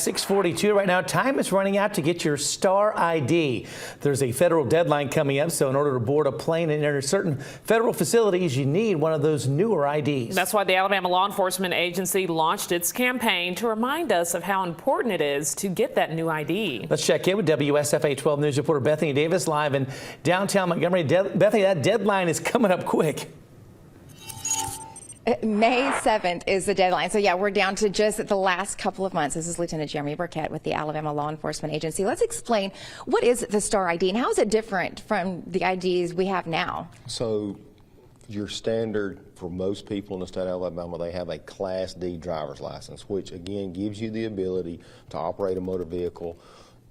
6:42 right now. Time is running out to get your Star ID. There's a federal deadline coming up, so in order to board a plane and enter certain federal facilities, you need one of those newer IDs. That's why the Alabama Law Enforcement Agency launched its campaign to remind us of how important it is to get that new ID. Let's check in with WSFA 12 News reporter Bethany Davis live in downtown Montgomery. Bethany, that deadline is coming up quick. May 7th is the deadline. So yeah, we're down to just the last couple of months. This is Lieutenant Jeremy Burkett with the Alabama Law Enforcement Agency. Let's explain, what is the Star ID and how is it different from the IDs we have now? So your standard for most people in the state of Alabama, they have a Class D driver's license, which again gives you the ability to operate a motor vehicle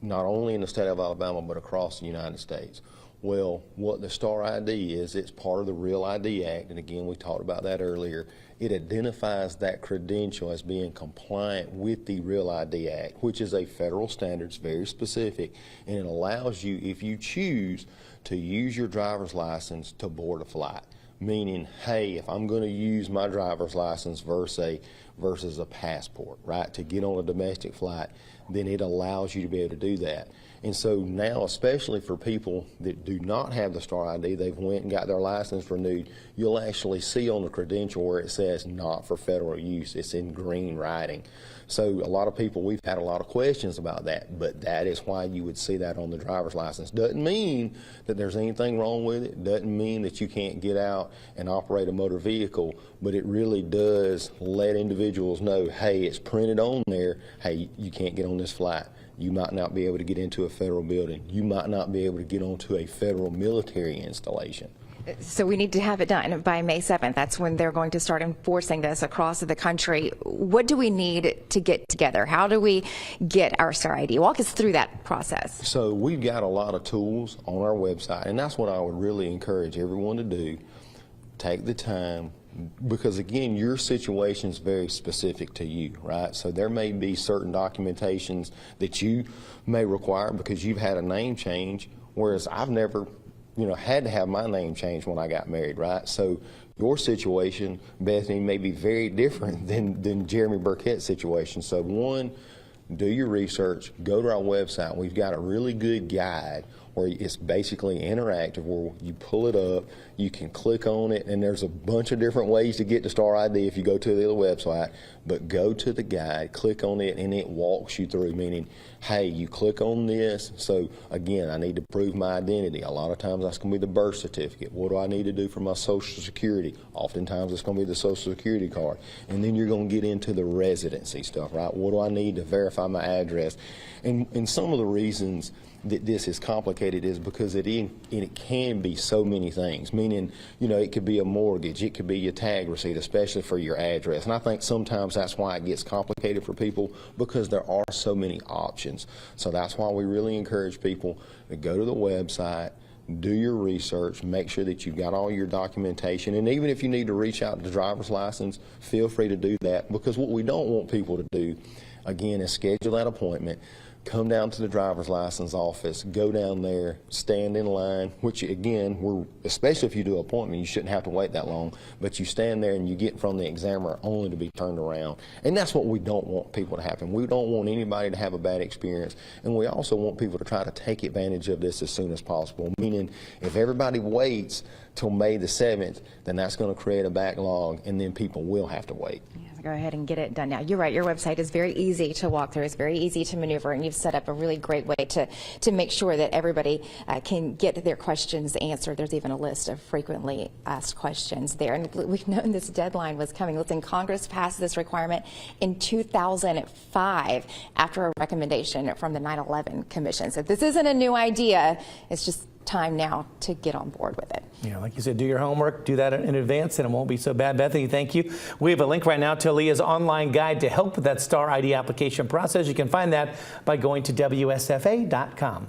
not only in the state of Alabama but across the United States. Well, what the Star ID is, it's part of the Real ID Act, and again, we talked about that earlier. It identifies that credential as being compliant with the Real ID Act, which is a federal standard, it's very specific, and it allows you, if you choose, to use your driver's license to board a flight. Meaning, hey, if I'm going to use my driver's license versus a passport, right, to get on a domestic flight, then it allows you to be able to do that. And so now, especially for people that do not have the Star ID, they've went and got their license renewed, you'll actually see on the credential where it says not for federal use. It's in green writing. So a lot of people, we've had a lot of questions about that, but that is why you would see that on the driver's license. Doesn't mean that there's anything wrong with it. Doesn't mean that you can't get out and operate a motor vehicle, but it really does let individuals know, hey, it's printed on there, hey, you can't get on this flight. You might not be able to get into a federal building. You might not be able to get onto a federal military installation. So we need to have it done by May 7th. That's when they're going to start enforcing this across the country. What do we need to get together? How do we get our Star ID? Walk us through that process. So we've got a lot of tools on our website, and that's what I would really encourage everyone to do. Take the time, because again, your situation is very specific to you, right? So there may be certain documentations that you may require because you've had a name change, whereas I've never, had to have my name changed when I got married, right? So your situation, Bethany, may be very different than Jeremy Burkett's situation. So one, do your research, go to our website. We've got a really good guide where it's basically interactive, where you pull it up, you can click on it, and there's a bunch of different ways to get to Star ID if you go to the other website, but go to the guide, click on it, and it walks you through, meaning, hey, you click on this, so again, I need to prove my identity. A lot of times that's going to be the birth certificate. What do I need to do for my Social Security? Oftentimes it's going to be the Social Security card. And then you're going to get into the residency stuff, right? What do I need to verify my address? And some of the reasons that this is complicated is because it can be so many things, meaning, it could be a mortgage, it could be your tag receipt, especially for your address. And I think sometimes that's why it gets complicated for people, because there are so many options. So that's why we really encourage people to go to the website, do your research, make sure that you've got all your documentation, and even if you need to reach out to the driver's license, feel free to do that, because what we don't want people to do, again, is schedule that appointment, come down to the driver's license office, go down there, stand in line, which again, especially if you do an appointment, you shouldn't have to wait that long, but you stand there and you get in front of the examiner only to be turned around. And that's what we don't want people to happen. We don't want anybody to have a bad experience, and we also want people to try to take advantage of this as soon as possible, meaning if everybody waits till May the 7th, then that's going to create a backlog, and then people will have to wait. Go ahead and get it done now. You're right, your website is very easy to walk through, it's very easy to maneuver, and you've set up a really great way to make sure that everybody can get their questions answered. There's even a list of frequently asked questions there, and we've known this deadline was coming. Listen, Congress passed this requirement in 2005 after a recommendation from the 9/11 Commission. So this isn't a new idea, it's just time now to get on board with it. Yeah, like you said, do your homework, do that in advance, and it won't be so bad. Bethany, thank you. We have a link right now to ALEA's online guide to help with that Star ID application process. You can find that by going to WSFA.com.